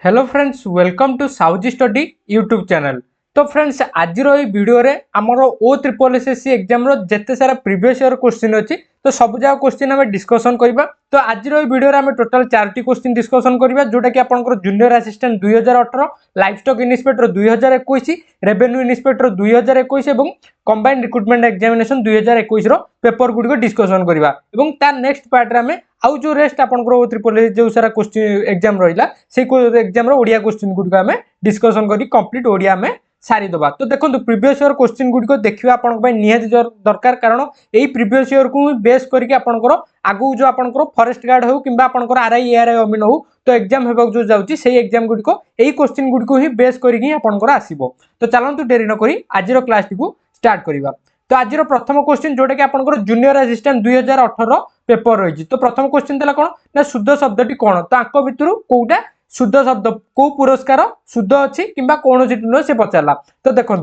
Hello friends welcome to साउजी study YouTube channel. तो friends आज वीडियो रे आमर O SSS एग्जाम रो जेते सारा प्रीवियस ईयर क्वेश्चन अच्छी तो सब जगह क्वेश्चन आम डिस्कसन करवा। तो आज वीडियो रे आम टोटल 4टी क्वेश्चन डिस्कसन करवा जोटा कि आपंकर junior assistant 2018, livestock inspector 2021, revenue inspector 2021 और कंबाइंड रिक्रुटमेंट एग्जामिनेशन 2021 रो पेपर गुड़िक डिस्कसन करवा। तार नेक्स्ट पार्ट रे आम आउ जो रेस्ट आपंकर O जो सारा क्वेश्चन एग्जाम रहा से एग्जाम ओडिया क्वेश्चन गुड़िक आम डिस्कसन करी कंप्लीट ओडिया आम सारीदबा। तो देखो प्रीवियस ईयर क्वेश्चन गुड़िक देखिए आपंक निहाती दरकार कारण यही प्रीवियस ईयर को बेस करके आपंकर आगु जो आपंकर फॉरेस्ट गार्ड हो कि आपंकर RI ARI अमीन हो तो एग्जाम होगा जो जाऊँगी से एग्जाम गुड़िक यही क्वेश्चन गुड़िक ही बेस करके आपंकर आसो। तो चलतु डेरी नक आज क्लास टी स्टार्ट करवा। तो आज प्रथम क्वेश्चन जोटा कि आपंकर जूनियर असिस्टेंट 2018 पेपर रही। तो प्रथम क्वेश्चन था कौन ना शुद्ध शब्दटी कौन तो आंक भितर कौटा शुद्ध शब्द को पुरस्कार शुद्ध अच्छी कि कौन नुह से पचारा। तो देखो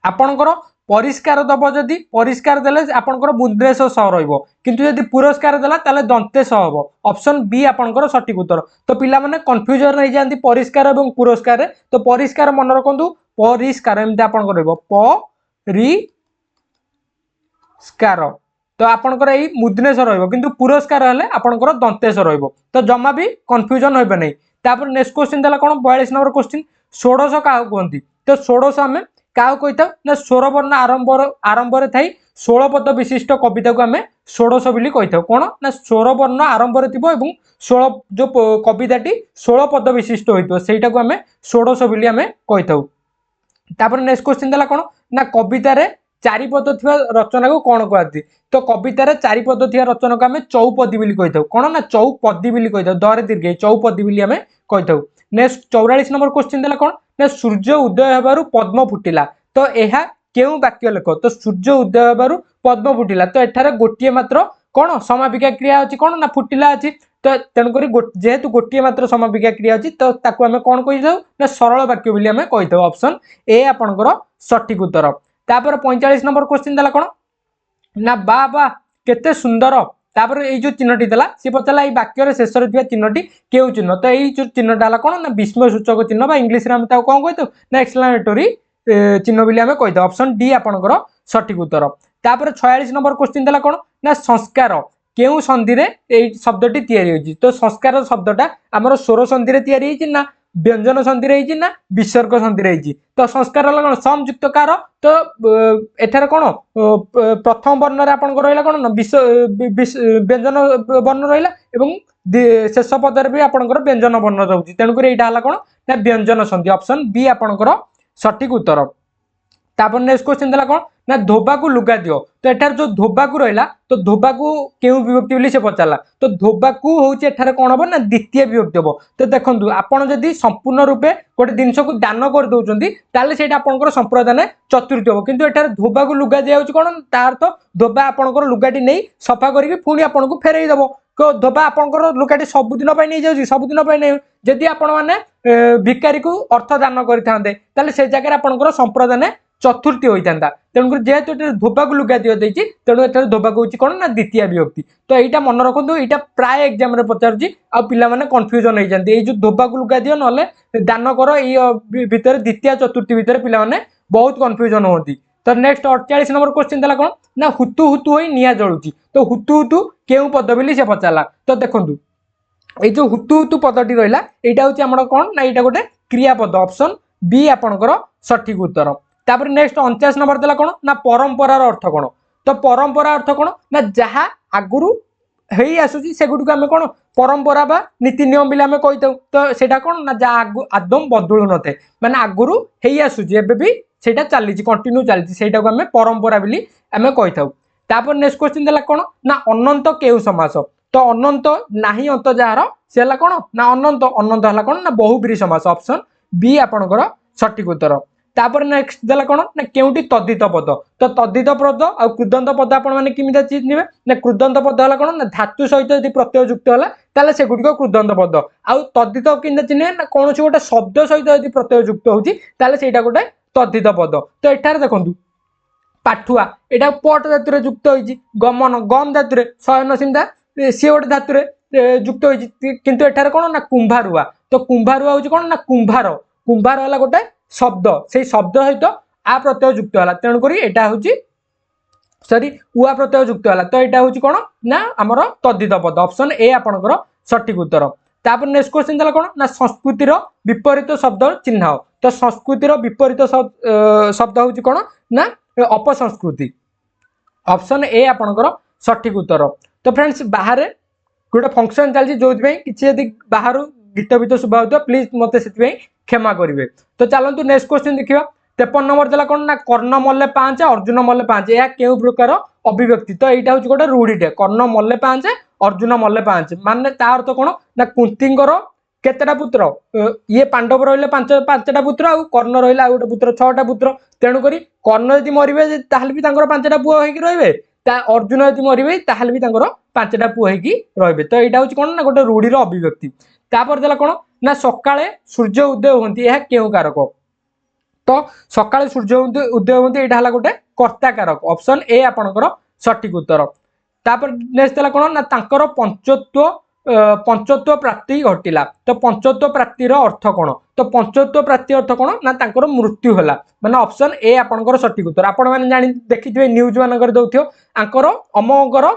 आपणकर परिष्कार दब जदि परिष्कार देले आपणकर मुद्रेश सह रहिबो किंतु यदि पुरस्कार देला ताले दंतेश हबो। ऑप्शन बी आपणकर सठिक उत्तर। तो पिला माने कंफ्यूजन रहि जांती परिष्कार एवं पुरस्कार रे। तो परिष्कार मन रखंतु परिष्कार एमते आपणकर रहइबो परिष्कार तो आपणकर एई मुद्रेश रहिबो किंतु पुरस्कार हेले आपणकर दंतेश रहिबो। तो जमा भी कंफ्यूजन होबे नै। तापर नेक्स्ट क्वेश्चन देला कोन 42 नंबर क्वेश्चन षोडश का कहंती। तो षोडश हमें क्या कही ना स्वरवर्ण आरंभ रे थाई 16 पद विशिष्ट कविता को आम षोडश बोली कही था। कौन ना स्वरवर्ण आरंभ रे थिबो एवं 16 जो कविताटी 16 पद विशिष्ट होइतो सेटा को आम षोडश बोली आम कही था। तापर नेक्स्ट क्वेश्चन देला कौन ना कविता रे चारि पद थिबा रचना को कौन कहती। तो कविता रे चारि पद थिबा रचना को आम चौपदी बोली कही था। कौन ना चौपदी बोली कही था दरे दीर्घ चौपदी बोली आम कही था। नेक्स्ट 44 नंबर क्वेश्चन देला कौन ना सूर्य उदय हेबारु पद्म फुटिला। तो यह केउ वाक्य लेख। तो सूर्य उदय हेबारु पद्म फुटिला तो एठारे गोटिए मात्र कौन समापिका क्रिया अछि कौन ना फुटिला अछि। तो तेणुक जेहेतु गोटिए मात्र समापिका क्रिया अछि तो ताकू आम कौन कहि जाऊ ना सरल वाक्य बोली आम कहि थाउ। ऑप्शन ए आपनकर सठिक उत्तर। तापर 45 नंबर क्वेश्चन देला कौन ना बा केते सुंदर। तापर ये जो चिन्हटी देला सी पचारा ये वाक्य शेष रे चिन्हटी केउ चिन्ह। तो ये जो चिन्हटा है कौन ना विस्मय सूचक चिन्ह बा इंग्लिश रे कौन कही ना एक्सक्लेमेटरी चिन्ह बोली आम कही। ऑप्शन डी आपनकर सठिक उत्तर। तापर 46 नंबर क्वेश्चन देला कौन ना संस्कार केउ संधि रे ए शब्दटी तैयारी होछि। तो संस्कार शब्दटा हमर स्वर संधि रे तैयारी होछि ना व्यंजन संधि रे ना विसर्ग संधि रे। तो संस्कार कौन समयुक्त कार। तो एठारे कौन प्रथम वर्ण रे आपनकर रहला कौन ना व्यंजन वर्ण रहला एवं शेष पदर भी आपनकर व्यंजन वर्ण रहउछि। तेणुक एटा हला कौन ना व्यंजन संधि। ऑप्शन बी आपनकर सठिक उत्तर। तापर नेक्स्ट क्वेश्चन देला कौन ना धोबा को लुगा दियो। तो एठार जो धोबा को रहला तो धोबा को केउ विभक्ति बोली से पचारला। तो धोबा को होउछि एठारे कोन हबो ना द्वितीय विभक्ति हबो। तो देखंतु आपण जदी संपूर्ण रूपे गोटे जिंस को दान कर दउचंती ताले सेटा आपनकर संप्रदान चतुर्थी हबो किंतु एठारे धोबा को लुगा दिया होउछि कोन तार तो धोबा आपनकर लुगाटी नै सफा करके पुणी आपन को फेरई दबो। को धोबा आपनकर लुगाटी सब दिन पय नै जाउछि सब दिन पय नै जदी आपण माने भिखारी को अर्थ दान करिथांदे ताले से जगह आपनकर संप्रदान चतुर्थी होता। तेणुक जेहेतु धोबा को लुगा दिया जाइए तेणु एठारे धोबा को कौन ना द्वितीय विभक्ति। तो यहाँ मन रखु यहाँ प्राय एग्जाम पचार आने कन्फ्यूजन हो जाती जो धोबा को लुगा दियो ना दान कर भितर द्वितीय चतुर्थी भितर पिलाने बहुत कन्फ्यूजन होती। तो नेक्स्ट 48 नंबर क्वेश्चन देला कौन ना हुतु हुतु होई निया जलुची। तो हुतु हुतु केउ पद बोली से पचारला। तो देखंतु ये जो हुतु हुतु पदटी रहिला एटा होची हमर कौन ना एटा गोटे क्रियापद। ऑप्शन बी आपनकर सठिक उत्तर। तापर नेक्स्ट 49 नंबर देला कौन ना परंपरार अर्थ कौन। तो परंपरा अर्थ कौन ना जहाँ आगुरु हेई आसुची सेगुडी आम कौन परंपरा बा नीति नियम बोली आम कही। तो सेटा कौन ना जहाँ आदम बदलू न थे माने आगुरु हेई आसुची एबे भी सेटा चली कंटिन्यू चली सेटा को आम परंपरा बोली आम कही थाउ। तापर नेक्स्ट क्वेश्चन देला कौन ना अनंत केउ समास। तो अनंत नाही अंत जार से हला कौन ना अनंत अनंत हला कौन ना बहुब्रीहि समास। ऑप्शन बी आपनकर सठिक उत्तर। तापर नेक्स्ट देला कौन ना केउटी तद्धित पद। तो तद्धित पद आ कृदंत पद आपण माने किमिता चिन्हिबे ना कृदंत पद हला कौन ना धातु सहित यदि प्रत्यय युक्त हला ताले से गुडिक कृदंत पद। आ तद्धित किमिता चिन्हे ना कोनोसी गोटे शब्द सहित यदि प्रत्यय युक्त होउची ताले सेटा गोटे तद्धित पद। तो एठारे देखंतु पाठुआ एटा पट धातुरे युक्त होइची गमन गम धातुरे शयन सिंधा सी गोटे धातुरे युक्त होइची किंतु एठारे कौन ना कुंभारुआ तो कुंभारुआ हूँ कौन ना कुंभार कुंभार है गोटे शब्द से शब्द सहित आ प्रत्यय युक्त है तेणुक यहाँ हूँ सरी उआ प्रत्यय युक्त है तो यहाँ हूँ कौन ना आमर तद्धित पद ऑप्शन ए आपंकर सठिक उत्तर तापर नेक्स्ट क्वेश्चन देला कौन ना संस्कृतिर विपरीत शब्द चिन्ह तो संस्कृतिर विपरीत शब्द हूँ कौन ना अपसंस्कृति ऑप्शन ए आपंकर सठिक उत्तर तो फ्रेंड्स बाहर गोटे फंक्शन चलती जो कि बाहर गीत भीत शुभा हो प्लीज मत से क्षमा करेंगे तो चलतु नेक्स्ट क्वेश्चन देखा 53 नंबर देला कौन ना कर्ण मल्ले 5 अर्जुन मल्ले 5 यह केउ प्रकार अभिव्यक्ति तो यहाँ हूँ गोटे रूढ़ीटे कर्ण मल्ले 5 अर्जुन मल्ले 5 माने तार तो कौन ना कुंतींकर केतेटा पुत्र ये पांडव रहिले पांचटा पुत्र आ कर्ण रहिले आ गोटे पुत्र 6टा पुत्र तेणुक कर्ण यदि मरबे ताहले भी 5टा पुओ होइकी रहिबे अर्जुन यदि मरबे ताहले भी 5टा पुओ होइकी रहिबे तो यहाँ हूँ कौन ना गोटे रूढ़ीर अभिव्यक्ति तापर देला कौन ना सकाळे सूर्य उदय होती यह केउ कारक तो सकाळे सूर्य उदय होती यहाँ गोटे कर्ता कारक ऑप्शन ए आपंकर सठिक उत्तर तापर नेक्स्ट देला कौन ना तांकर पंचत्व प्राप्ति घटिला तो पंचत्व प्राप्तिर अर्थ कौन तो पंचत्व प्राप्ति अर्थ कौन ना तांकर मृत्यु होला माने ऑप्शन ए आपंकर सठिक उत्तर आपण माने जानि देखिथिबे न्यूज मानकर दउथियो आंकर अमोगर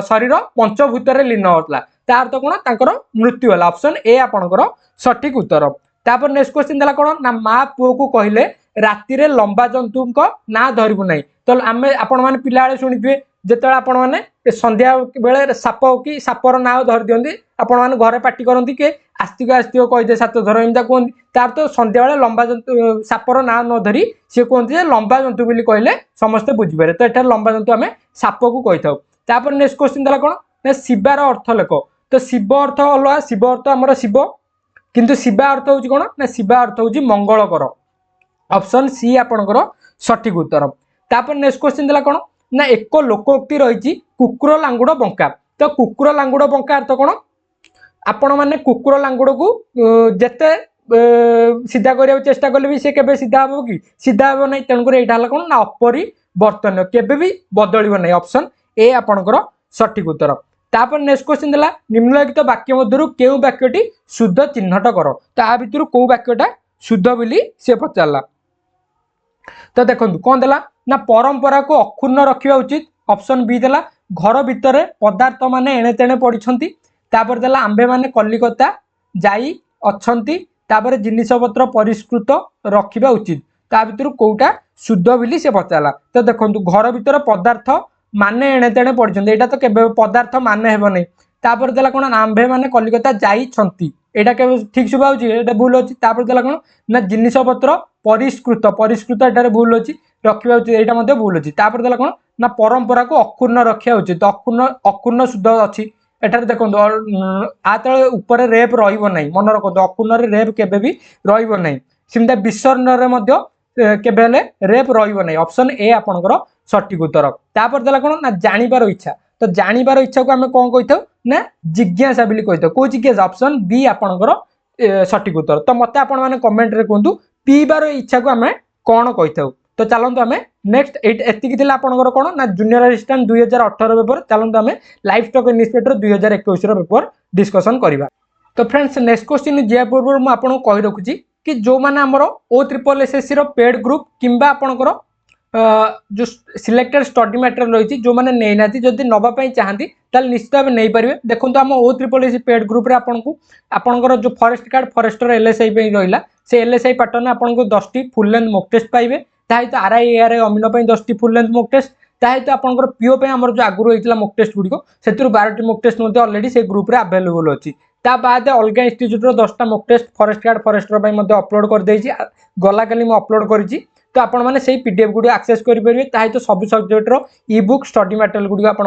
शरीर पंचभूत रे लीन होतला तार तो कौन तांकर मृत्यु होला ऑप्शन ए आपंकर सठिक उत्तर तापर नेक्स्ट क्वेश्चन देला कौन ना माँ पुओ को कहले राति रे लंबा जंतु ना धरबु नहीं तो आम आपण मैंने पिला शुणिथे जिते आपण मैंने संध्या बेले साप कि सापर ना धरी दिखती आपण मैंने घरे पार्टी करती कि आस्तिक आस्तिक कहीदे 7 थर एमता कहते तार तो संध्या बेले लंबा जंतु सापर ना न धरी सी कहते लंबा जंतु बोली कहले समस्ते बुझीपारे तो यहाँ लंबा जंतु आम साप को कही था नेक्स्ट क्वेश्चन देला कौन ना शिवार अर्थ लेख तो शिव अर्थ अलग शिव अर्थ आमर शिव किंतु शिवा अर्थ हूँ कौन ना शिवा अर्थ हूँ मंगलकर ऑप्शन सी आपंकर सठिक उत्तर तापर नेक्स्ट क्वेश्चन देला कौन ना एक लोकोक्ति रही कुकुर लांगुड़ बंका तो कुकुर लांगुड़ बंका अर्थ कौन आपण मैंने कुकुर लांगुड़ को जेते सीधा करने चेष्टा कले भी सी केबे सीधा हम कि सीधा हम ना तेणुक यहाँ कौन ना अपरिवर्तन केबे भी बदल ना ऑप्शन ए आपंकर सठिक उत्तर तापर नेक्स्ट क्वेश्चन देला निम्नलिखित वाक्य मध्यरु केउ वाक्यटी शुद्ध चिन्हट कर तो आ भितर को वाक्यटा शुद्ध बोली से पचारला तो देखंतु कौन देला ना परंपरा को अक्षुण्ण रखिबा उचित ऑप्शन बी देला घर भितर पदार्थ माने एणे तेणे पड़िछंती तापर देला आंबे माने कलिकता जाई अछंती तापर जिनिसपत्र परिष्कृत रखिबा उचित ता भितर कोउटा शुद्ध बोली से पचारला तो देखंतु घर भितर पदार्थ माने एणे तेणे पड़िछंती एटा तो केबे पदार्थ माने हेबो नै तापर देला कोन आंबे माने कलिकता जाई छंती एटा केबे ठीक सुबा होची एटा भूल होची तापर देला कोन ना जिनिसपत्र परिष्कृत परिष्कृत एटारे भूल होची रखिबा उचित एटा मध्ये भूल होची तापर देला कोन ना परंपरा को अक्षुण्ण रखिया उचित अक्षुण्ण शुद्ध अछि एटारे देखंतु आ तळे ऊपर रेप रहिबो नै मन रखंतु अक्षुण्ण रे रेप केबे भी रहिबो नै सिमता विसर्ण रे मध्ये केबे ले रेप रहिबो नै ऑप्शन ए आपनकर सठिक उत्तर तापर देला कोन ना जानिबार इच्छा तो जानिबार इच्छा को आमे कोन कहिथौ ना जिज्ञासा बोली कहिथौ को जिज्ञासा ऑप्शन बी आपनकर सठिक उत्तर तो मते आपण माने कमेंट रे कहंतु पीबार इच्छा को आमे कोन कहिथौ तो चलंतु आमे नेक्स्ट एतिकी थिला आपनकर कोन ना जूनियर असिस्टेंट 2018 पेपर चलंतु आमे लाइफ स्टॉक इन्वेस्टर 2021 रो पेपर डिस्कशन करिबा तो फ्रेंड्स नेक्स्ट क्वेश्चन जे पूर्व म आपन को कहि रखुची कि जो माने हमरो ओ ट्रिपल एसएससी रो पेड ग्रुप किंबा आपनकर जो सिलेक्टेड स्टडी मटेरियल रही जो मैंने नहीं ना जदि नवाई चाहती निश्चित भाव नहीं पारे देखो आम ओ ट्रिपल एस पेड ग्रुप रे आपंकर जो फॉरेस्ट गार्ड फॉरेस्टर एलएसआई रहा से एलएसआई पैटर्न आपको 10टी फुल लेंथ मॉक टेस्ट पाइबे ताहित आरआई एआरआई अमीन 10टी फुल लेंथ मॉक टेस्ट ताहित आपंकर पीओ आमर जो आगुरी होता मॉक टेस्ट गुड़िक से 12टी मॉक टेस्ट ऑलरेडी से ग्रुप रे अवेलेबल अच्छी ता बाद अलग इंस्टीट्यूट 10टा mock test forest guard forester upload कर देछि गला काली मु अपलोड करिछि तो आपण मैंने से पीडीएफ गुड़ी एक्सेस करेंगे ताही तो सब सब्जेक्टर इ बुक स्टडी मटेरियल गुड़ी आप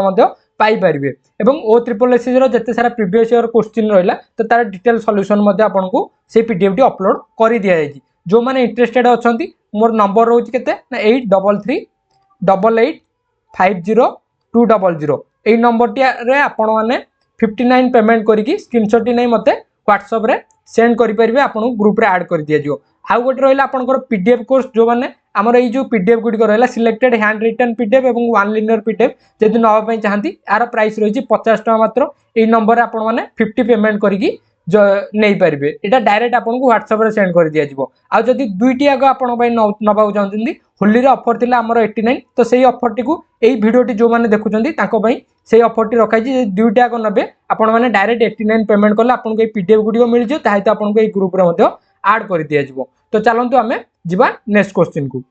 पाइपर एवं ओ ट्रिपल एस जिते सारा प्रीवियस ईयर क्वेश्चन रहा तो तार डिटेल सॉल्यूशन आपको से पीडीएफ टी अपलोड कर दि जाए जो मैंने इंटरेस्टेड अच्छा मोर नंबर रोचे के 8338505200 यही नंबर टी आपण मैंने 59 पेमेंट करके स्क्रीनशॉट नहीं मत व्हाट्सएप रे सेंड करेंगे आपको ग्रुप रे ऐड कर दि जाए आउ गोटे रहा आपंकर पीडीएफ कोर्स जो मैंने आमर ये जो पीडीएफ गुड़िक रहा सिलेक्टेड हैंड रिटन पीडीएफ और 1 लिनियर पीडीएफ जब नापी चाहती यार प्राइस रही 50 टका मात्र यही नंबर आपने 50 पेमेंट करके नहीं पारे यहाँ डायरेक्ट आपको व्हाट्सएप रे सेंड कर दिया आ जदि दुईटी आग आपण नवा चाहते होली ऑफर थी आमर 89 तो सही ऑफर टी को यही भिडियोटी जो मैंने देखुं से ऑफर टी रखाई दुईटा आग नबे आपण मैंने डायरेक्ट 89 पेमेंट कले आपको ये पीडीएफ गुड़िक मिल जाए ताही तो आपको ये ग्रुप रे आड कर दिया तो चलतु आम जा नेक्स्ट क्वेश्चन को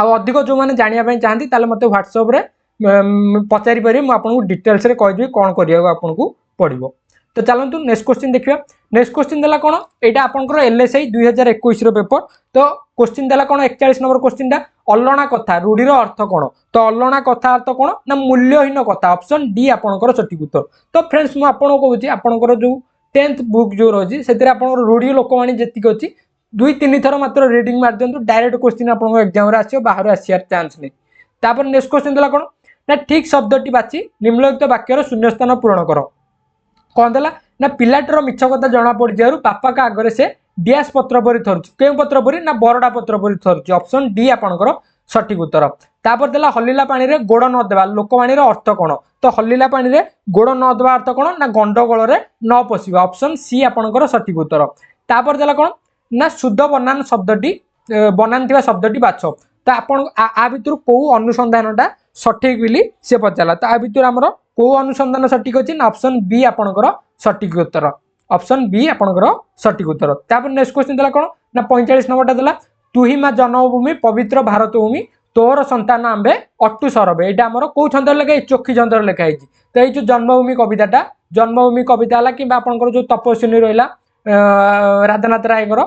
अधिक जो मैंने जानापी चाहती मत व्हाट्सएप रे पचारि पारे मुझे डिटेल्स रे कहीदेवी कौन करने आपको पड़ो तो चलतु नेक्स्ट क्वेश्चन देखिए नेक्स्ट क्वेश्चन देला कौन यहाँ आपंकर एलएसआई 2021 पेपर तो क्वेश्चन देला कौन 41 नंबर क्वेश्चन अलणा कथा रूढ़ीर अर्थ कौन तो अलणा कथा अर्थ कौन ना मूल्यहीन कथा ऑप्शन डी आपंकर सठिक उत्तर तो फ्रेंड्स मुझे कहूँ आपंकर जो 10th बुक जो रही से रूढ़ी लोकवाणी जी अच्छी 2-3 थर मात्र रिडिंग मार दिंतु डायरेक्ट क्वेश्चन आप एग्जाम आसो बाहर आसार चांस नहीं तापर नेक्स्ट क्वेश्चन देला कौन ना ठीक शब्दटी बाची निम्नलिखित वाक्यर शून्यस्थान पूरण कर कौन देला ना पिलाटर मिछ कथा जना पड़ जाए बापा का आगे से डैश पत्र परी थरुच क्यों पत्र परी ना बरडा पत्र परी थरुच ऑप्शन डी आपंकर सठिक उत्तर तापर देला हलिला पानी रे गोड़ न देवा लोकवाणी अर्थ कौन तो हलिला पानी रे गोड़ न देवा अर्थ कौन ना गंडगोल रे न पशिबा ऑप्शन सी आपंकर सठिक उत्तर तापर देला कौन ना शुद्ध बनान शब्दटी बनान थिबा शब्दटी बाछ तो आपण आ भितर को अनुसंधानटा सठिक बोली से पचारा तो आ भितर आमर को अनुसंधान सठिक अच्छी ना ऑप्शन बी आपंकर सठिक उत्तर ऑप्शन बी आपंकर सठिक उत्तर तापर नेक्स्ट क्वेश्चन देला कौन ना 45 नंबरटा देला तु ही मां जन्मभूमि पवित्र भारत भूमि तोर संतान आंबे अट्टू सरबे यहाँ आमर कौ छंद लिखा चोखी छंद लिखाई तो ये जो जन्मभूमि कविताटा जन्मभूमि कविता है कि आपंकर जो तपस्विनी रहा राधानाथ रायकर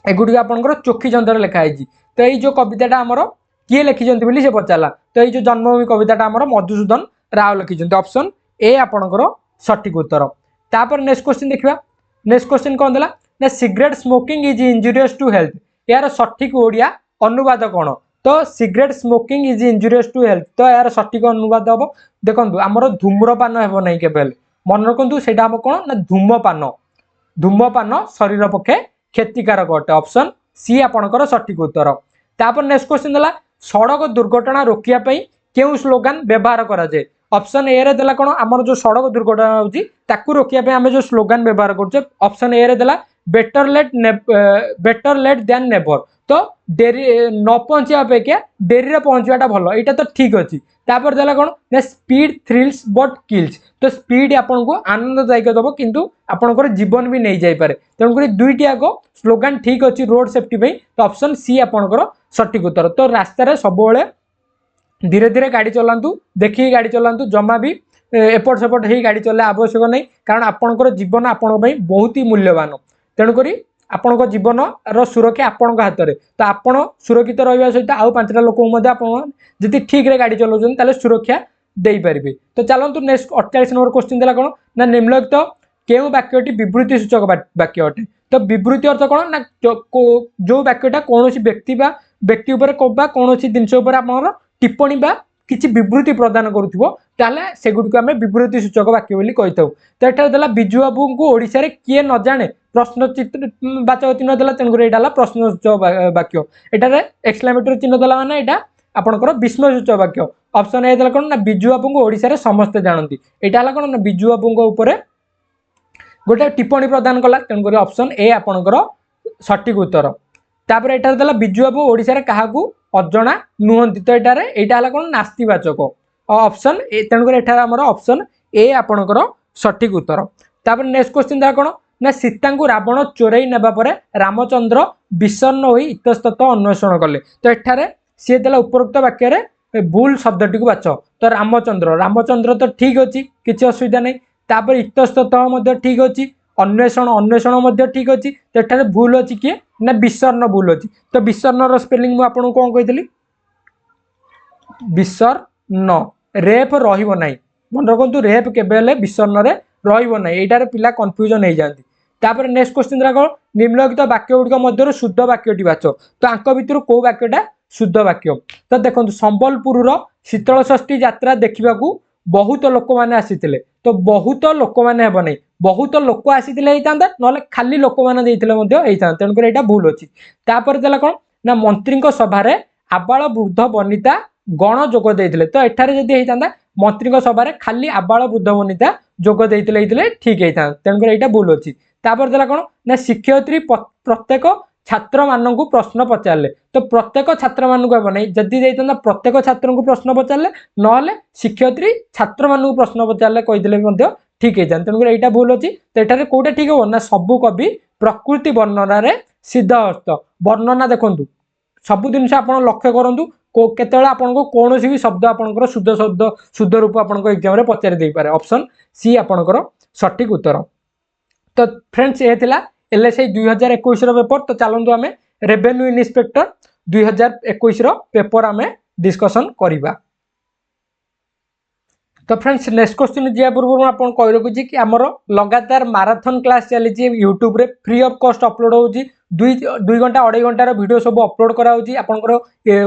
एगुड़ी आपंकर चोखी छंद लिखाई तो ये जो कविताटा आमर किए लिखिं बोली से पचारा तो ये जो जन्मभूमि कविताटा आमर मधुसूदन राव लिखिं ऑप्शन ए आपंकर सठिक उत्तर तापर नेक्स्ट क्वेश्चन देखा नेक्स्ट क्वेश्चन कौन देला ना cigarette smoking is injurious to health यार सठिक ओडिया अनुवाद कौन तो cigarette smoking is injurious to health तो यार सठिक अनुवाद हम देखो आमर धूम्रपान हेब ना केवल मन रखु से कौन ना धूमपान धूमपान शरीर पक्षे क्षतिकारक अटे ऑप्शन सी आपंकर सठिक उत्तर तापर नेक्स्ट क्वेश्चन देला सड़क दुर्घटना रोकिया क्यों स्लोगान व्यवहार कराए ऑप्शन ए रे देला कौन आमर जो सड़क दुर्घटना होची ताकू रोकिया आम जो स्लोगान व्यवहार करछे ऑप्शन ए रे देला बेटर लेट देन नेवर तो डेरी न पहुंचा अपेक्षा डेरी रे पहुंचाटा भल यहाँ तो ठीक अच्छी तापर देला कौन ना स्पीड थ्रिल्स बट किल्स तो स्पीड आपन को आनंददायक दब किंतु आपनकर जीवन भी नहीं जाई पारे तेणुक दुईटी आग स्लोगान ठीक अच्छी रोड सेफ्टी तो ऑप्शन सी आपनकर सठिक उत्तर तो रास्तार सब धीरे धीरे गाड़ी चलांतु देखिए गाड़ी चलांतु जमा भी एपट सेपट हो गाड़ी चला आवश्यक नहीं कारण आपणकर जीवन आपण बहुत ही मूल्यवान तेणुक आपण जीवन सुरक्षा आपण हाथ में तो आपण सुरक्षित रहा सहित आउ 5टा लोक जी ठीक रे गाड़ी चलाउछन सुरक्षा दे पारे तो चलतु नेक्स्ट 48 नंबर क्वेश्चन देला कौन ना निम्नलिखित केउं वाक्यटी विवृत्ति सूचक वाक्य अटे तो विवृत्ति अर्थ कौन ना जो वाक्यटा कौन व्यक्ति बा व्यक्ति कौन जिनस आप टिप्पणी बा किसी विवृत्ति प्रदान करुथिबो ताले सेगुडी को आमे विवृत्ति सूचक वाक्य बोली कहि थाउ तो एटा देला बिजु बाबू को ओडिसा रे किए न जाने प्रश्न चिन्ह वाचक चिन्ह देला तेणुकर एटा प्रश्न सूचक वाक्य एटा एक्सक्लेमेटरी चिन्ह देला माने एटा आपनकर विस्मय सूचक वाक्य ऑप्शन ए देला कोन ना बिजु बाबू को ओडिसा रे समस्त जानती एटा हला कोन ना बिजु बाबू को ऊपर गोटे टिप्पणी प्रदान कला तेणुकर ऑप्शन ए आपनकर सठिक उत्तर तापर एटा देला बिजु बाबू ओडिसा रे काहाकू अजणा नुहंती तो यहाँ कौन नास्तिवाचक ऑप्शन ए तेणुकर एठार आमर ऑप्शन ए आपणकर सठिक उत्तर तापर नेक्स्ट क्वेश्चन देला कौन ना सीता को रावण चोरई नेबा परे रामचंद्र विषण्ण होई इतस्तत अन्वेषण कले तो एठारे सी देला उपरोक्त वाक्य भूल शब्दटी को बाच तो रामचंद्र तो ठीक अच्छी किसी असुविधा नहीं तापर इतस्तत ठीक अच्छी अन्वेषण ठीक अच्छी तो एठारे भूल अच्छी किए ना विषर्ण भूल अच्छी तो विषर्ण स्पेलिंग मुझे आपको कौन कही विषर्ण रेप रहिबो नाही मन रखु रेप केबेले विषर्ण रे रहिबो नाही एटारे पिला कंफ्यूजन हो जाती तापर नेक्स्ट क्वेश्चन द्वारा कौन निम्नलिखित वाक्य गुड़िक मध्य शुद्ध वाक्यटी बाच तो आंक भितर कौ वाक्यटा शुद्ध वाक्य तो देखो संबलपुर शीतल षष्ठी यात्रा देखा बहुत लोक मैंने आसीथिले तो बहुत लोक मैंने हेब नहीं बहुत लोक आसीथिले ना खाली लोक मैंने तेणुकर यहाँ भूल अच्छी तापर देला कौन ना मंत्री सभारे आबाल वृद्ध वनिता गण जोग देते तो एठारे जदि होता मंत्री सभारे खाली आबाल वृद्ध वनिता जोग देते ठीक होता तेणुक यहाँ भूल अच्छी तापर देला कौन ना शिक्षयित्री प्रत्येक छात्र मानू प्रश्न पचारे तो प्रत्येक छात्र मानू हम ना जदि देता प्रत्येक छात्र को प्रश्न पचारे ना शिक्षयित्री छात्र मानू प्रश्न पचारे कहीदे ठीक होता तेणुक यहाँ भूल अच्छी तो यहाँ कौटा ठीक हो ना सबु कवि प्रकृति वर्णन सिद्धहस्त वर्णना देखूँ सब जिन आप लक्ष्य करूँ केत आपको कौन भी शब्द आपंकर शुद्ध रूप आपको एग्जाम पचारि दे पारे ऑप्शन सी आपंकर सठिक उत्तर। तो फ्रेंड्स ये थिला एलएसआई 2021 पेपर। तो चलतु आम रेवेन्यू इन्स्पेक्टर 2021 पेपर आम डिस्कसन करवा। तो फ्रेंड्स नेक्स्ट क्वेश्चन जा पूर्व आपको कही रखुच्छी कि आमर लगातार माराथन क्लास चली यूट्यूब रे फ्री ऑफ कॉस्ट अपलोड होची 2 घंटा 2.5 घंटार वीडियो सब अपलोड कराऊँगी आपंकर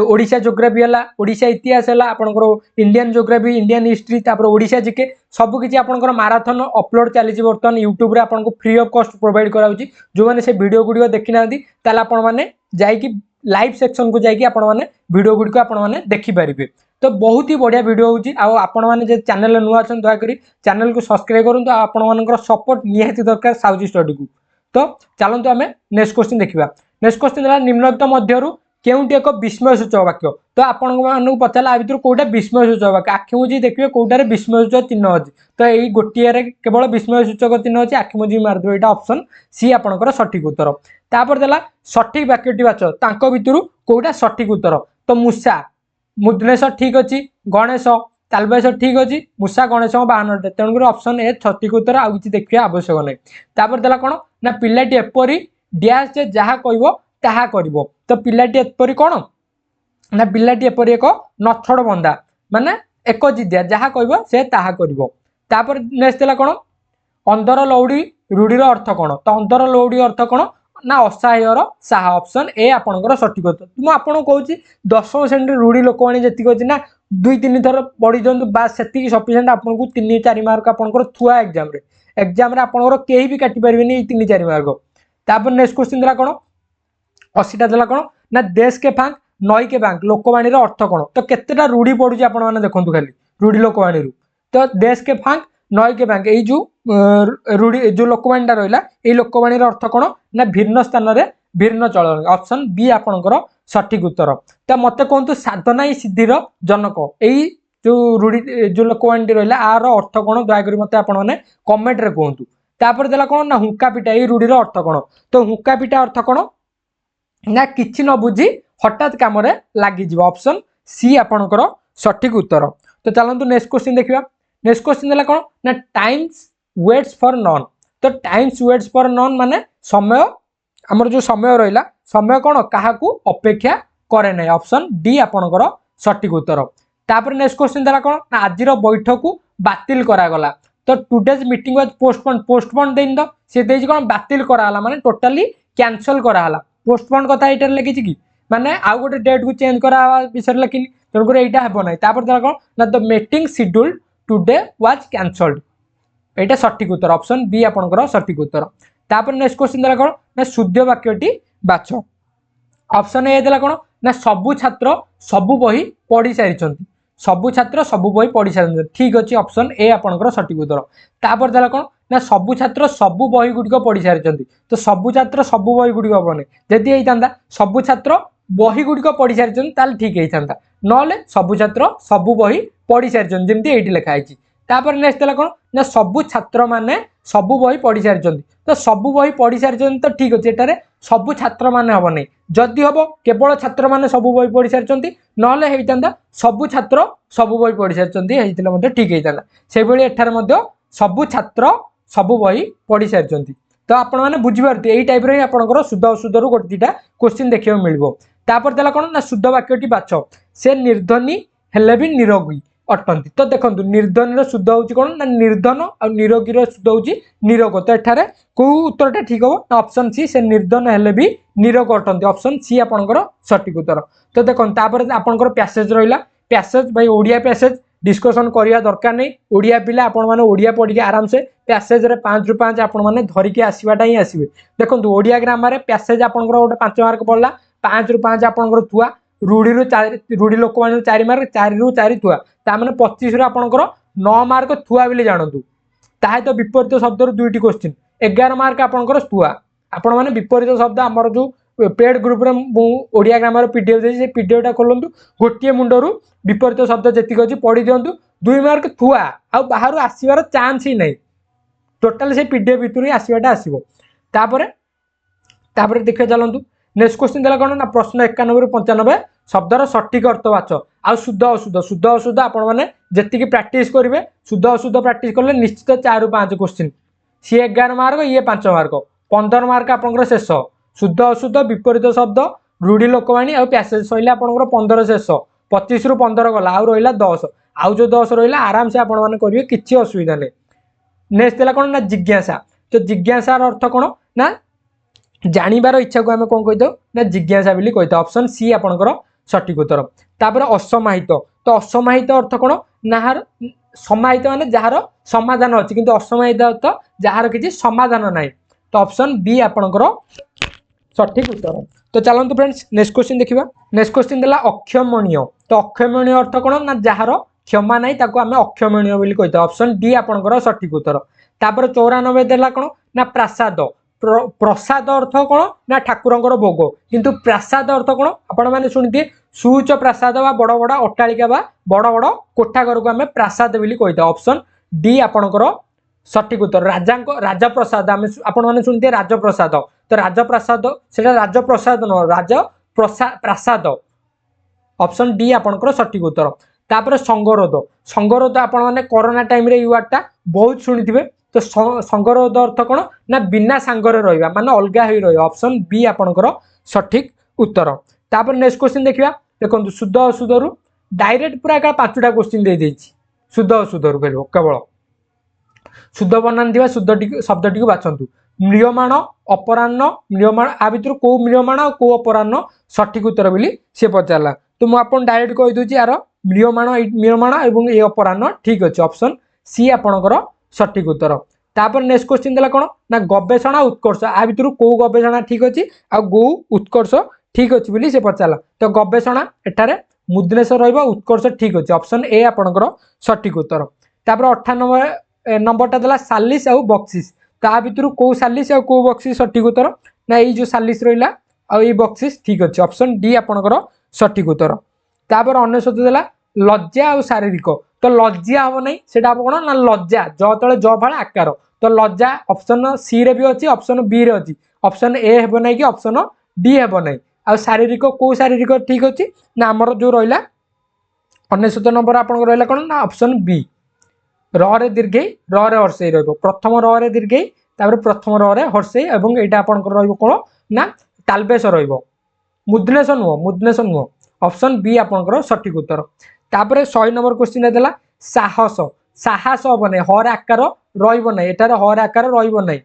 ओडिशा जोग्राफी है ओडिशा इतिहास है आपंकर इंडियन जोग्राफी इंडियन हिस्ट्री तापर ओडिशा जीके सबकि आपंकर माराथन अपलोड चली बर्तमान यूट्यूब रे आपको फ्री ऑफ कॉस्ट प्रोवाइड कराऊँगी जो मैंने से वीडियो गुड़िक देखी ना ताल आपने जाकि लाइव सेक्शन को जाकि आपने वीडियो गुड़िक आपने देखिपारे। तो बहुत ही बढ़िया वीडियो होची आपण मैंने चैनल नुआ अच्छा दयाकोरी चैनल को सब्सक्राइब करूँ आपण सपोर्ट निहाती दरकार साउजी स्टडी को। तो चलतु आम नेक्स्ट क्वेश्चन देखा। नेक्स्ट क्वेश्चन है निम्नलिखित मध्यरु केउंटी एक विस्मय सूचक वाक्य। तो आपको पचारा आ भर कौटा विस्मय सूचक वाक्य आखिमुझी देखिए कौटार विस्मय सूचक चिन्ह अच्छी तो यही गोटे केवल विस्मय सूचक चिन्ह अच्छी आखिमुझी मारिदेव यहाँ ऑप्शन सी आपंकर सठिक उत्तर। तापर देला सठिक वाक्यटी बाच तांको भितरु कौटा सठिक उत्तर। तो मूषा मुद्रेश ठीक अच्छी गणेश तालबेश ठीक अच्छी मूषा गणेश बाहन तेणुक ऑप्शन ए सठिक उत्तर आउ कि देखिए आवश्यक नहीं। तापर देला कौन ना पिलाटी एपरी डैश जे जहाँ कह ताहा करिवो। तो पिलाटी एपरी कौन ना पिलाटी एपरी एक नछड़ बंदा माने एक जिदिया जहाँ कह से ताहा करिवो। तापर नेक्स्ट देला कौन अंधर लौड़ी रूढ़ीर अर्थ कौन। तो अंधर लौड़ी अर्थ कौन ना असहायर साहा ऑप्शन ए आपंकर सठिक उत्तर। मुझे आपको कहूँ 10वीं श्रेणी रूढ़ी लोकवाणी जी अच्छी ना 2-3 थर पढ़ी दिखाँ बास से सफिसीयंट आपको 3-4 मार्क आपंकर थुआ एग्जाम आपंकर कहीं भी काटि पारे 3-4 मार्क। तापर नेक्स्ट क्वेश्चन देला कौन 80टा देला कौन ना देश के फांक नई के बैंक लोकवाणी अर्थ कौन। तो केतेटा रूढ़ी पड़ुची आपने देखो खाली रूढ़ी लोकवाणी तो देश के फांक नई के बैंक यही जो रूढ़ी जो लोकवाणी रहा ये लोकवाणी अर्थ कौन ना भिन्न स्थान में भिन्न चलन ऑप्शन बी आपंकर सठिक उत्तर। तो मत कहतु साधना ही सिद्धिर जनक यही जो रूढ़ी जो लोकवाणी रहा आर अर्थ कौन दयाकोरी मत आपने कमेंट रे कहतु। तापर देला कौन ना हुक्का पिटा यही रूढ़ीर अर्थ कौन। तो हुक्का पिटा अर्थ कौन ना किछि न बुझी हठात काम लगिज ऑप्शन सी आपंकर सठिक उत्तर। तो चलतु नेक्स्ट क्वेश्चन देखा। नेक्स्ट क्वेश्चन देला कौन ना टाइम्स वेट्स फॉर नॉन। तो टाइम्स वेट्स फॉर नॉन माने समय आमर जो समय रहा समय कौन क्या अपेक्षा करे ना ऑप्शन डी आपंकर सठिक उत्तर। तापर नेक्स्ट क्वेश्चन देला कौन ना आज बैठक बातिल करागला। तो today's meeting was postpone then दो सी देजी कौन बातिल कराला माने टोटाली कैंसल कराला पोस्टपोन कथा यहाँ लिखी कि माने आउ गोटे डेट को चेंज करा विषय लिखिनी तेणुक यहाँ हे ना। तापर देला कौन ना the meeting schedule today was cancelled यहाँ सठिक उत्तर ऑप्शन बी आपंकर सठिक उत्तर। तापर नेक्स्ट क्वेश्चन देला कौन ना शुद्ध वाक्यटी बाछ ऑप्शन ए देला कौन ना सबु छात्र सबु बही पढ़ी सारी सबु छात्र सबु बही पढ़ी सारी ठीक अच्छे ऑप्शन ए आपंकर सठिक उत्तर। तापर देला कौन ना सबु छात्र सबु बही गुड़िक पढ़ी सारी तो सबु छात्र सबु बही गुड़िक हेनी जदि होता सबु छात्र बही गुड़िक पढ़ी सारी ठीक होता ना सबु छात्र सबु बही पढ़ी सारी जमी ये लिखाई। तापर नेक्स्ट देला कौन ना सबु छात्र माने सबु बही पढ़ी सारी तो सबु बही पढ़ी सारी तो ठीक अच्छे एटारे सबु छात्र माने हम नहीं जदि हम केवल छात्र माने सबु बही पढ़ी सारी ना होता सबु छात्र सबु बही पढ़ी सारी ठीक होता से भाई एठार सबु छात्र सबु बही पढ़ी सारी। तो आपण मैंने बुझीपारे यही टाइप रे आपंकर शुद्ध अशुद्ध रू गोटे 2टा क्वेश्चन देखा मिल। तापर देला कौन ना शुद्ध वाक्यटी बाछ से निर्धनी हेले भी निरोगी अटंती। तो देखो निर्धन शुद्ध होची कौन ना निर्धन और निरोगी शुद्ध होची निरोग। तो एठारे को उत्तरटा ठीक हो ना ऑप्शन सी से निर्धन हेले भी निरोग अटंती ऑप्शन सी आपंकर सठिक उत्तर। तो देखो तापर आपंकर पैसेज रहा पैसेज भाई ओडिया पैसेज डिस्कसन करिया दरकार नहीं ओडिया पिला आपण माने ओडिया पढ़ी आराम से पैसेज रे 5 रु 5 आपण माने धरिकी आसीबाटा ही आसीबे। देखो ओडिया ग्रामर पैसेज आपंकर गोटे 5 मार्क पड़ला 5 रु 5 आपंकर थुआ रूढ़ी रूढ़ी लोकवाणी 4 मार्क 4 रु 4 थुआ तार 25 रु आपंकर 9 मार्क थुआ बोली जानतु ताहे तो विपरीत शब्द दुईटी क्वेश्चन 11 मार्क आपंकर स्तुआ आपण मैंने विपरीत शब्द आमर जो paid group Odia grammar PDF देती पीडीएफ टा खोलतु गोटे मुंडर विपरीत शब्द जी अच्छी पढ़ी दिंतु 2 मार्क थुआ आ बाहर आसबार चान्स ही नहीं टोटाल से पीडीएफ भितर ही आसवाटा आसो तापर देखिए चलतु नेक्स्ट क्वेश्चन देला कौन ना प्रश्न 91 ରୁ 95 शब्दर सठिक अर्थ बाच आ शुद्ध अशुद्ध आपण मैंने जी प्राक्ट करेंगे शुद्ध अशुद्ध प्राक्ट कले निश्चित 4 ରୁ 5 क्वेश्चन सी 11 मार्क ये 5 मार्क 15 मार्क आपंकर शेष शुद्ध अशुद्ध विपरीत शब्द रूढ़ी लोकवाणी आ पैसेज शैली आपंकर 15 शेष 25 ରୁ 15 गला आउ रहा 10 आउ जो 10 रहा आराम से आपण मैंने करेंगे किसी असुविधा नहीं। नेक्स्ट देला कौन ना जिज्ञासा तो जिज्ञासार अर्थ कौन ना जानिबार इच्छा को आम कौन कही ना जिज्ञासा बोली कही ऑप्शन सी आपंकर सठिक उत्तर। तापर असमाहित तो असमाहित अर्थ कौन ना समाहित माने जार समाधान अच्छी किंतु असमाहित अर्थ जार किसी समाधान ना तो ऑप्शन बी आपंकर सठिक उत्तर। तो चलते फ्रेंड्स नेक्स्ट क्वेश्चन देखा नेक्स्ट क्वेश्चन देला अक्षमणीय तो अक्षमणीय अर्थ कौन ना जार क्षमा नाई ताको आमे अक्षमणीय बोली कही ऑप्शन डी आपंकर सठिक उत्तर। तापर 94 देला कौन ना प्रासाद प्रसाद अर्थ कौन ना ठाकुरंकर भोग किंतु प्रासाद अर्थ कौन आपण मैंने शुणिथे सुउच्च प्रासाद बा बड़ बड़ अट्टालिका बा बड़ बड़ कोठा घर को आमे प्रासाद बोली कही ऑप्शन डी आपंकर सठिक उत्तर। राजप्रसाद आम आपण मैंने शुणिथे राजप्रसाद तो राजप्रसाद से राजप्रसाद न प्रासाद ऑप्शन डी आपंकर सठिक उत्तर। तापर संगरोध आपण मैंने कोरोना टाइम रे युवाटा बहुत शुणी तो संगरोध अर्थ कौन ना बिना सांगरे रहा माने अलग हो रहा ऑप्शन बी आपंकर सठिक उत्तर। तापर नेक्स्ट क्वेश्चन देखिए देखो शुद्ध अशुद्ध रु डायरेक्ट पूरा 5टा क्वेश्चन दे देछि शुद्ध अशुद्ध रु केवल शुद्ध बनान दिवा शुद्ध शब्द टी बाछंतु म्रियमाण अपराह्न म्रियमाण आ भितर को म्रियमाण और को अपराह्न सठिक उत्तर बोली से पचारा तो मुझे डायरेक्ट कही दूसरी यार म्रियमाण और ये अपराह्न ठीक अच्छे ऑप्शन सी आपंकर सठिक उत्तर। तापर नेक्स्ट क्वेश्चन देला कौन ना गवेषणा उत्कर्ष आ भितर को गवेषणा ठीक अच्छी आ गो उत्कर्ष ठीक अच्छी बोली से पचारा तो गवेषणा एठारे मुद्रेश उत्कर्ष ठीक अच्छे ऑप्शन ए आपंकर सठिक उत्तर। तापर 98 नंबरटा देला सालिस आ बक्सिस ता भितर को सालिस आ को बक्सिस सठिक उत्तर ना ये जो सालिस रहा आ बक्सिस ठीक अच्छे ऑप्शन डी आपंकर सठिक उत्तर। तापर 99 देला लज्जा और शारीरिक तो लज्जा हम नहीं से कौन ना लज्जा ज तले ज भाड़ा आकार तो लज्जा ऑप्शन सी रे भी अच्छी ऑप्शन बी रे अच्छी ऑप्शन ए हेब ना कि ऑप्शन डी हेब ना आ शारीरिक को शारीरिक ठीक अच्छी ना आमर जो रहा 99 नंबर आप रहा कौन ना ऑप्शन बी रे दीर्घई रे हर्षई प्रथम रे दीर्घई प्रथम रे हर्षई और यहाँ आपंकर कौन ना तालबेश रुद्नेश नुह ऑप्शन बी आपंकर सठिक उत्तर। तापर 100 नंबर क्वेश्चन देला साहस साहस हम ना हर आकार रही एठार हर आकार रही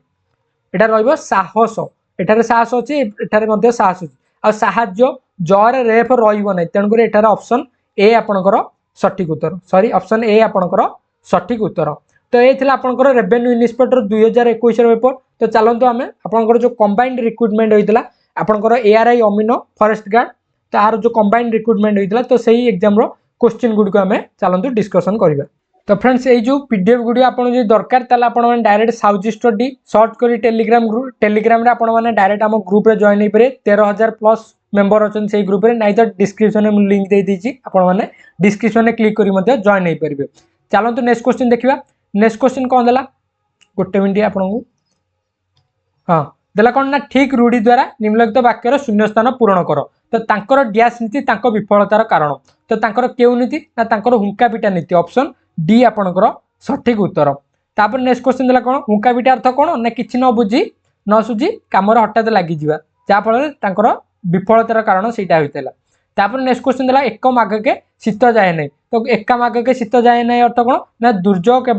एटा साहस एठार साहस अच्छी एठार साहस अच्छी आ साहाଯ୍य जरे रेफ रही तेणुक एठार ऑप्शन ए आपंकर सठिक उत्तर सॉरी ऑप्शन ए आपंकर सठिक उत्तर। तो ये थिला आपंकर रेवेन्यू इन्स्पेक्टर 2021 पेपर। तो चलतु आम आपंकर जो कंबाइंड रिक्रुटमेंट होता आपंकर एआरआई अमीनो फॉरेस्ट गार्ड तार जो कंबाइंड रिक्रुटमेंट होता तो सही एग्जाम क्वेश्चन गुड़िक आम चलतु डिस्कसन करवा। तो फ्रेंड्स ये जो पीडीएफ गुड़ी आपन जो दरकार ताला आपन माने डायरेक्ट साउथ स्टडी सर्च करी टेलीग्राम रे आपन माने डायरेक्ट आम ग्रुप रे जॉइन हो पारे 13,000 प्लस मेंबर अच्छन से ग्रुप रे नहीं तो डिस्क्रिप्शन में लिंक दे दीची आपन माने डिस्क्रिप्शन में क्लिक करी मध्य जॉइन हो पारे। चलतु नेक्स्ट क्वेश्चन देखिबा नेक्स्ट क्वेश्चन कौन देला गोटे मिनिट आपन को हां देला कौन ना ठीक रूढ़ी द्वारा निम्नलिखित वाक्यर शून्य स्थान पूरण कर तो तांकर डैश नीति तांको विफलतार कारण तो तांकर केउ नीति ना तांकर हुंका पिटा नीति ऑप्शन डी आपंकर सठिक उत्तर। तापर नेक्स्ट क्वेश्चन देला कौन हुंका पिटा अर्थ कौन ना किछि न बुझी न सुझी कामर हठात लगी जिवा जा फल तांकर विफलतार कारण सेटा होइतला। तापर नेक्स्ट क्वेश्चन देला एक मागके शीत जाए नहीं तो एक मागके शीत जाए नहीं अर्थ कौन ना दुर्जोग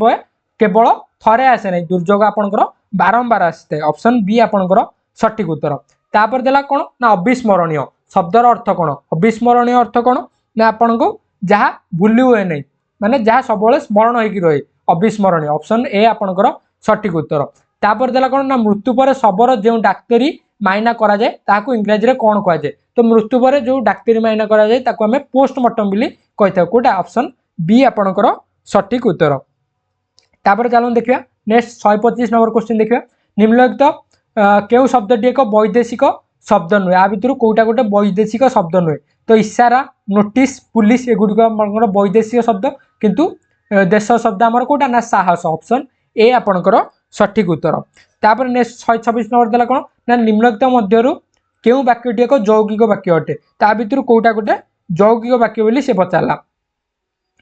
केवल थरे आसे नहीं दुर्जोग आपंकर बारंबार आसते ऑप्शन बी आपंकर सठिक उत्तर। तापर देला कौन ना अविस्मरणीय शब्दर अर्थ कौन अविस्मरणीय अर्थ कौन ना आपन को जहाँ भूली हुए नहीं माने जहाँ सब स्मरण होगी रहे अविस्मरणीय ऑप्शन ए आपंकर सठिक उत्तर। तापर देला कौन ना मृत्यु पर शबर जो डाक्तरी माइना करा जाए ताकू इंग्रजी रे कौन कह जाए तो मृत्यु पर जो डाक्तरी माइना करा जाए ताकू हमें पोस्टमार्टम बोली कही था कोटा ऑप्शन बी आपंकर सठिक उत्तर। तापर चलो देखिए नेक्स्ट 125 नंबर क्वेश्चन देखिए निम्नलिखित केउ शब्दटी एक वैदेशिक शब्द नुहे आ भितर कोटा गोटे वैदेशिक शब्द नुहे तो इशारा नोटिस पुलिस एगुड़िक वैदेशिक शब्द किंतु देश शब्द आमर कोटा ना साहस ऑप्शन ए आपणकर सठिक उत्तर तापर नेक्स्ट 126 नंबर देला कोन ना निम्नलिखित मध्यरु केउ वाक्यटी एक यौगिक वाक्य अटे ता भितर कोटा गोटे यौगिक वाक्य बोली से पचारला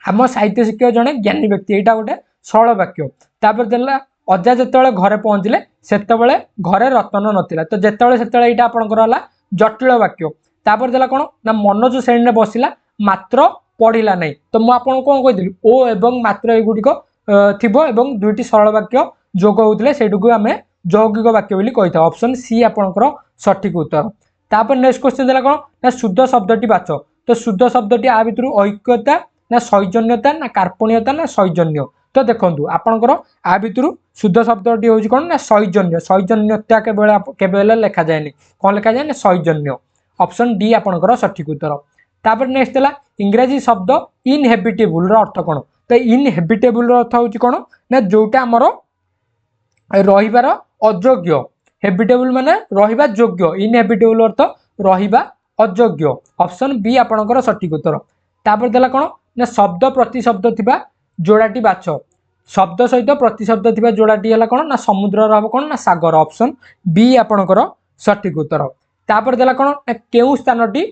आम साहित्य शिक्षक जड़े ज्ञानी व्यक्ति यहाँ गोटे सरल वाक्य तापर देला अजा जिते घरे पहुँचले सेतबले घरे रतन नथिला तो जितेबाला से आपंकर जटिल वाक्य तापर देला कौन ना मनोज श्रेणी में बसिला मात्र पढ़िला नहीं तो मुझे कौन कही ओ एवं मात्र एगुड़िक थिबो एवं दुईटी सरल वाक्य जोग होते से आम यौगिक वाक्य बोली कही था ऑप्शन सी आपंकर सठिक उत्तर तापर नेक्स्ट क्वेश्चन देला कौन ना शुद्ध शब्दटी बाच तो शुद्ध शब्दटी आ भितर ऐक्यता ना सौजन्यता ना कार्पण्यता ना सौजन्य तो देखो आपणकर आ भितर शुद्ध शब्दटी हूँ कौन ना सौजन्य सौजन्यता केवल लिखा जाए कौन लिखा जाए ना सौजन्य ऑप्शन डी आपणकर सठिक उत्तर तापर नेक्स्ट है इंग्राजी शब्द इनहेबिटेबल अर्थ कौन तो इनहेबिटेबल अर्थ हूँ कौन ना जोटा आमर रहिबार अयोग्य हेबिटेबल माने रहिबा योग्य इनहेबिटेबल अर्थ रहिबा अयोग्य ऑप्शन बी आपणकर सठिक उत्तर तापर देला कौन ना शब्द प्रतिशब्द थिबा जोड़ाटी बाछ शब्द सहित प्रतिशब्द थिबा जोड़ाटी है कौन ना समुद्र हम कौन ना सागर ऑप्शन बी आपणकर सठिक उत्तर तापर देला कौन ना केउ स्थानटी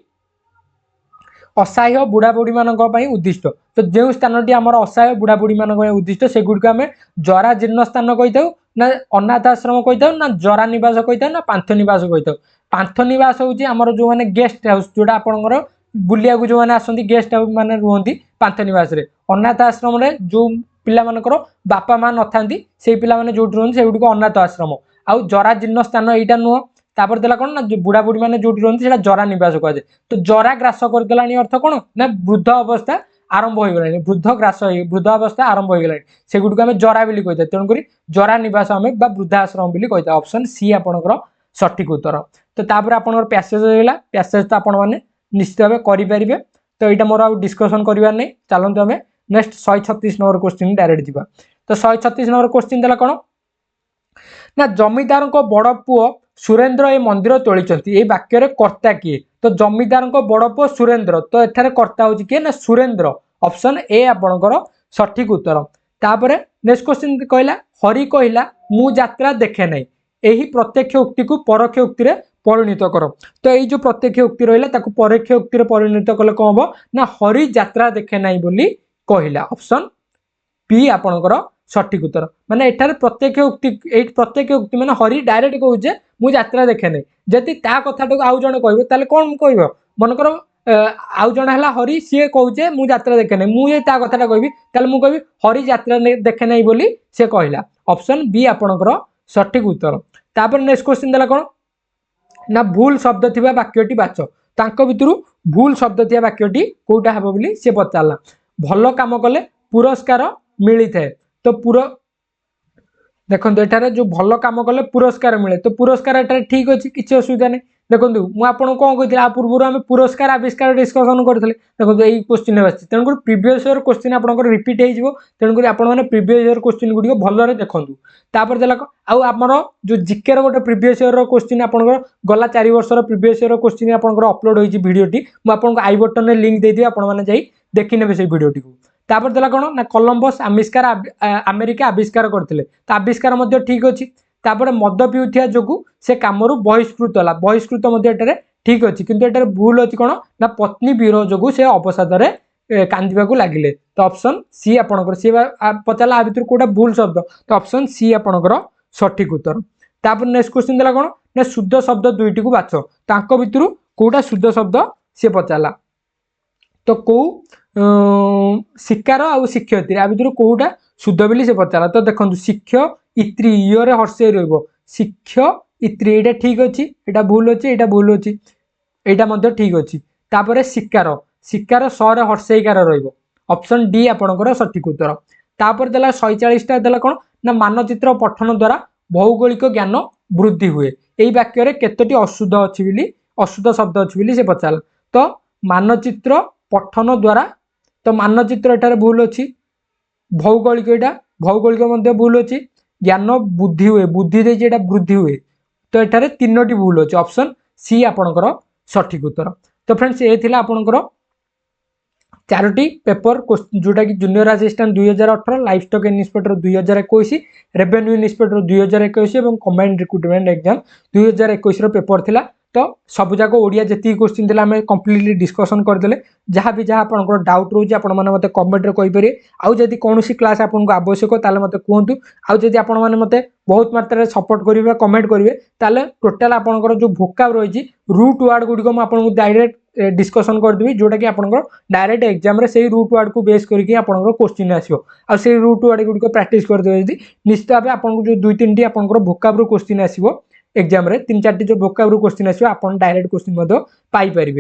असहाय बुढ़ा बुढ़ी मान उद्दिष्ट तो जो स्थानटी आमर असहाय बुढ़ा बुढ़ी मान उद्दिष्ट से गुड़िक आम जरा जीर्ण स्थान कही था ना अनाथ आश्रम कही था ना जरा निवास कही था ना पांथ निवास कही था पांथ निवास हूँ आमर जो मैंने गेस्ट हाउस जोटा आपंकर बुलिया जो मैंने आसती गेस्ट हाउस मैंने रुहति पांथ निवास रे अनाथ आश्रम जो पिला मानकर बापा माँ न था से पिला माने जो रुहति से गुड़िक अनाथ आश्रम आउ जरा जीर्ण स्थान यहाँ नुह तापर देला कौन ना बुढ़ा बुढ़ी मैंने जो रुहति से जरा निवास कहुए तो जरा ग्रास करदेला अर्थ कौन ना वृद्ध अवस्था आरंभ हो गला वृद्ध ग्रास वृद्ध अवस्था आरंभ हो गला से गुड़िक आम जरा बोली कही तेणुक जरा निवास आम वृद्धाश्रम बोली कही ऑप्शन सी आपणकर सठिक उत्तर तो तापर आपणकर पैसेज होगा पैसेज तो आपण मैंने निश्चित भाव करेंगे तो यहाँ मोर आउ डिस्कसन करार नहीं चलते आम नेक्स्ट 136 नंबर क्वेश्चन डायरेक्ट जावा तो 136 नंबर क्वेश्चन देला कौन ना जमीदार बड़ पुओ सुरेंद्र ए मंदिर तोली वाक्य कर्ता किए तो जमीदार बड़ पुओ सुरेंद्र तो एठारे कर्ता हूँ किए ना सुरेंद्र ऑप्शन ए आपणकर सठिक उत्तर तापर नेक्स्ट क्वेश्चन कहला हरि कहला मु यात्रा देखे नहीं यही प्रत्यक्ष उक्ति को परोक्ष उक्ति परिणत कर तो यही जो प्रत्यक्ष उक्ति रहा परोक्ष उक्ति परिणत कले कौन हम ना हरि यात्रा देखे नहीं बोली कहला ऑप्शन पी आपणकर सठिक उत्तर माने एठारे प्रत्यक्ष उक्ति माने हरि डायरेक्ट कहूचे मु यात्रा देखे नहीं जदि ता कथाटा आउ जणे कहबो ताले कोन कहबो मनकर आउ जणे हला हरि सी कहूचे मु यात्रा देखे नहीं मु ता कथाटा कहबी ताले मु कहबी हरि यात्रा देखे नहीं बोली से कहला ऑप्शन बी आपणकर सठिक उत्तर तापर नेक्स्ट क्वेश्चन देला कोन ना भूल शब्द थिबा वाक्यटी बाच तांको भितरु भूल शब्द थिबा वाक्यटी कोटा हबो बोली से पचारला भल काम कले पुरस्कार मिली थाए तो देखो एठारे जो भल काम कले पुरस्कार मिले तो पुरस्कार एठारे ठीक अच्छी किसी असुविधा नहीं देखो मुझे कौन कही पूर्व आम पुरस्कार आविष्कार डिस्कसन करते देखो यही क्वेश्चन आसी तेणुक प्रीवियस ईयर क्वेश्चन आपंकर रिपीट हो तेणुक आपने प्रीवियस ईयर क्वेश्चन गुड़िक भलरे देखूँ तापर देला आमर जो जिके गोटे प्रीवियस ईयर क्वेश्चन आपंकर गला 4 वर्षर प्रीवियस ईयर क्वेश्चन आपंकर अपलोड होती भिडियोटी मुझे आई बटन में लिंक देदी आपने देखने से भिडियोटी को तापर देला कौन ना कोलंबस आविष्कार अमेरिका आविष्कार करते तो आविष्कार ठीक अच्छी तापर मद पिउथिया जोगु से कामरू बहिष्कृत है बहिष्कृत ठीक अच्छी किंतु एटारे भूल अच्छी कौन ना पत्नी विरह जोगु से अवसाद कांदा लगिले तो ऑप्शन सी आपणकर सी पचारा आ भर कौटा भूल शब्द तो ऑप्शन सी आपणकर सठिक उत्तर तापर नेक्स्ट क्वेश्चन देला कौन ना शुद्ध शब्द दुईटी को बाछ तांको भितरु कौटा शुद्ध शब्द सी पचारा तो कौ शिकार आउ शिक्षयित्री आ भर कौटा शुद्ध बोली से पचारा तो देखो शिक्ष इत्री इरे हर्षे शिक्ष इत्री यहाँ ठीक अच्छी यहाँ भूल अच्छी यहाँ भूल अच्छी यहाँ ठीक अच्छी तापर शिकार शिकार सर हर्षेकार ऑप्शन डी आपणकर सठिक उत्तर तापर देला 146 देला कौन ना मानचित्र पठन द्वारा भौगोलिक ज्ञान वृद्धि हुए यही वाक्य केतोटी अशुद्ध अच्छी बोली अशुद्ध शब्द अच्छी बोली से पचारा तो मानचित्र पठन द्वारा तो मानचित्र एटारे भूल अच्छी भौगोलिक यहाँ भौगोलिक भूल अच्छी ज्ञान बुद्धि हुए बुद्धि दे जेटा वृद्धि हुए तो एठारे तीनोटी भूल अच्छे ऑप्शन सी आपणकर सठिक उत्तर। तो फ्रेंड्स ये थिला आपणकर चारोटी पेपर जोटा कि junior assistant 2018 life stock inspector 2021 revenue inspector 2021 और कंबाइंड रिक्रुटमेंट एग्जाम 2021 पेपर थिला। तो सब जाक ओडिया जी क्वेश्चन थिला आम कंप्लीटली डिस्कसन करदे जहाँ भी जहाँ आपंकर डाउट रोचे आपण मैंने मत कमेंट कहींपर आउ जदि कौन क्लास आपको आवश्यक ताले मत कहतु आउ जदि आपण मैंने मत बहुत मात्रा सपोर्ट करेंगे कमेंट करेंगे ताले टोटाल आपंकर जो भोकाब रही रूट वार्ड गुड़िक मुझे डायरेक्ट डिस्कसन करदेवी जोटा कि आपंकर डायरेक्ट एग्जाम रे से रूट वार्ड को बेस करके आपंकर क्वेश्चन आसो आ से रूट वार्ड गुड़िक प्रैक्टिस करदे यदि निश्चित भाव आपको जो 2-3 आपंकर भोकाब रू क्वेश्चन आसो एग्जाम रे 3-4 जो भोकाब रू क्वेश्चन आसो आप डायरेक्ट क्वेश्चन पाइपर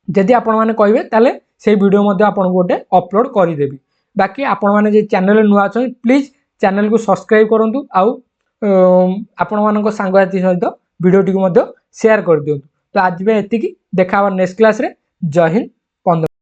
जदि आपण मैंने कहे ताले से वीडियो आपको गोटे अपलोड करदेवी। बाकी आपण मैंने चैनल नुआ अच्छा प्लीज चैनल को सब्सक्राइब करूँ आउ आपण मान सांगसाथी सहित वीडियो टी शेयर कर दिंतु। तो आज भी एतिकी देखा नेक्स्ट क्लास रे। जय हिंद।